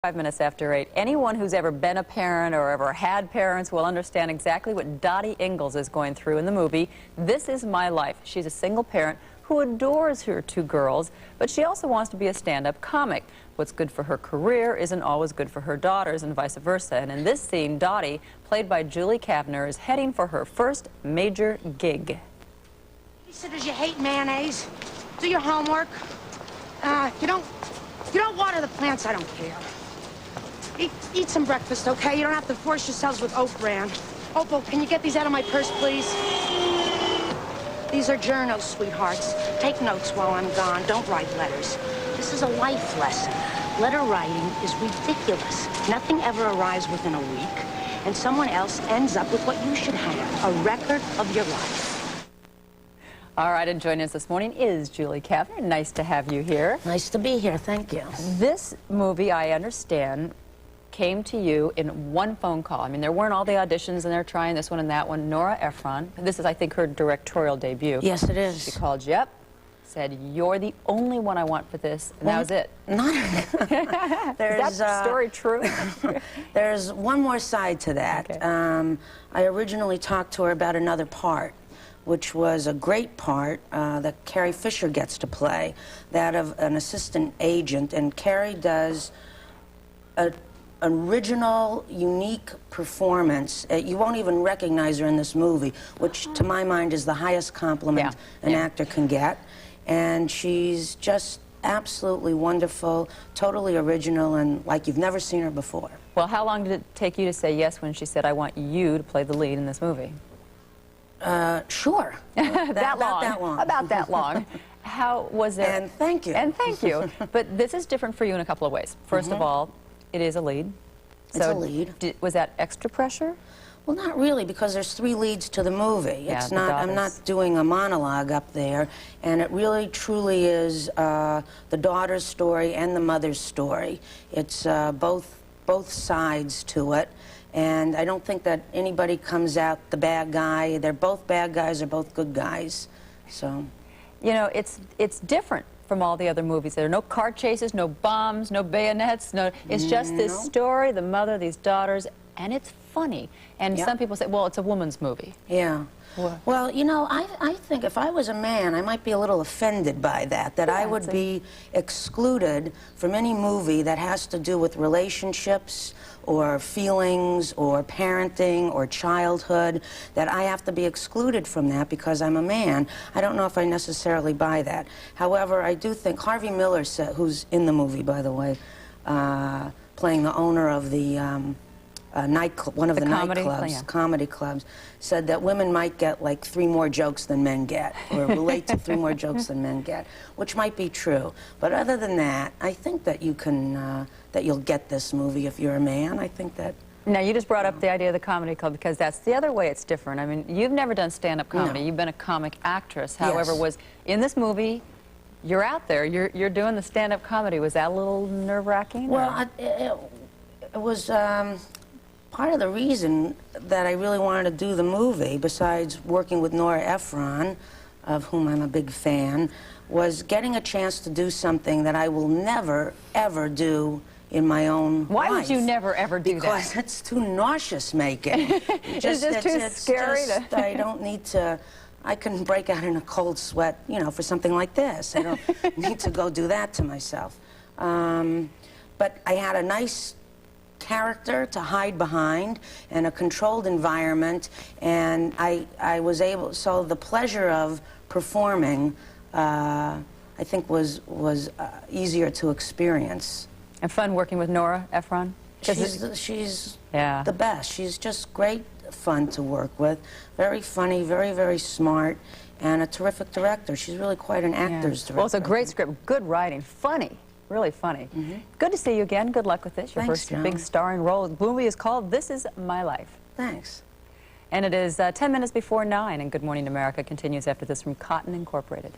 5 minutes after 8. Anyone who's ever been a parent or ever had parents will understand exactly what Dottie Ingalls is going through in the movie This Is My Life. She's a single parent who adores her two girls, but she also wants to be a stand-up comic. What's good for her career isn't always good for her daughters and vice versa. And in this scene, Dottie, played by Julie Kavner, is heading for her first major gig. Babysitters, you hate mayonnaise. Do your homework. You don't water the plants, I don't care. Eat some breakfast, okay? You don't have to force yourselves with oat bran. Opal, can you get these out of my purse, please? These are journals, sweethearts. Take notes while I'm gone. Don't write letters. This is a life lesson. Letter writing is ridiculous. Nothing ever arrives within a week, and someone else ends up with what you should have, a record of your life. All right, and joining us this morning is Julie Kavner. Nice to have you here. Nice to be here, thank you. This movie, I understand, came to you in one phone call. I mean, there weren't all the auditions, and they're trying this one and that one. Nora Ephron, this is, I think, her directorial debut. Yes, it is. She called you up, said, "You're the only one I want for this," and that was it. Is that story true? There's one more side to that. Okay. I originally talked to her about another part, which was a great part that Carrie Fisher gets to play, that of an assistant agent, and Carrie does an original, unique performance. You won't even recognize her in this movie, which to my mind is the highest compliment an actor can get. And she's just absolutely wonderful, totally original, and like you've never seen her before. Well, how long did it take you to say yes when she said, "I want you to play the lead in this movie"? Sure. About that long. About that long. How was it? And thank you. And thank you. But this is different for you in a couple of ways. First of all, it is a lead. It's a lead. Was that extra pressure? Well, not really, because there's 3 leads to the movie. Yeah, it's not. I'm not doing a monologue up there, and it really, truly is the daughter's story and the mother's story. It's both sides to it, and I don't think that anybody comes out the bad guy. They're both bad guys. They're both good guys. So, you know, it's different from all the other movies. There are no car chases, no bombs, no bayonets. No, it's just this story, the mother, these daughters, and it's funny. And some people say, well, it's a woman's movie. Yeah. What? Well, you know, I think if I was a man, I might be a little offended by that I would be excluded from any movie that has to do with relationships or feelings or parenting or childhood, that I have to be excluded from that because I'm a man. I don't know if I necessarily buy that. However, I do think Harvey Miller, who's in the movie, by the way, playing the owner of the one of the nightclubs, comedy clubs, said that women might get like 3 more jokes than men get, or relate to 3 more jokes than men get, which might be true. But other than that, I think that you can, that you'll get this movie if you're a man. I think that. Now, you just brought up the idea of the comedy club, because that's the other way it's different. I mean, you've never done stand-up comedy. No. You've been a comic actress. However, was in this movie, you're out there, you're doing the stand-up comedy. Was that a little nerve-wracking? Well, it was part of the reason that I really wanted to do the movie, besides working with Nora Ephron, of whom I'm a big fan, was getting a chance to do something that I will never, ever do in my own life. Why would you never, ever do that? Because it's too nauseous-making. It's just too scary to... I don't need to... I can break out in a cold sweat, you know, for something like this. I don't need to go do that to myself. But I had a nice character to hide behind and a controlled environment, and I was able, so the pleasure of performing I think was easier to experience. And fun working with Nora Ephron? She's the best. She's just great fun to work with, very funny, very, very smart, and a terrific director. She's really quite an actor's director. Well, it's a great script, good writing, funny. Really funny. Good to see you again. Good luck with this. Your first big starring role. The movie is called This Is My Life. Thanks. And it is 10 minutes before 9, and Good Morning America continues after this from Cotton Incorporated.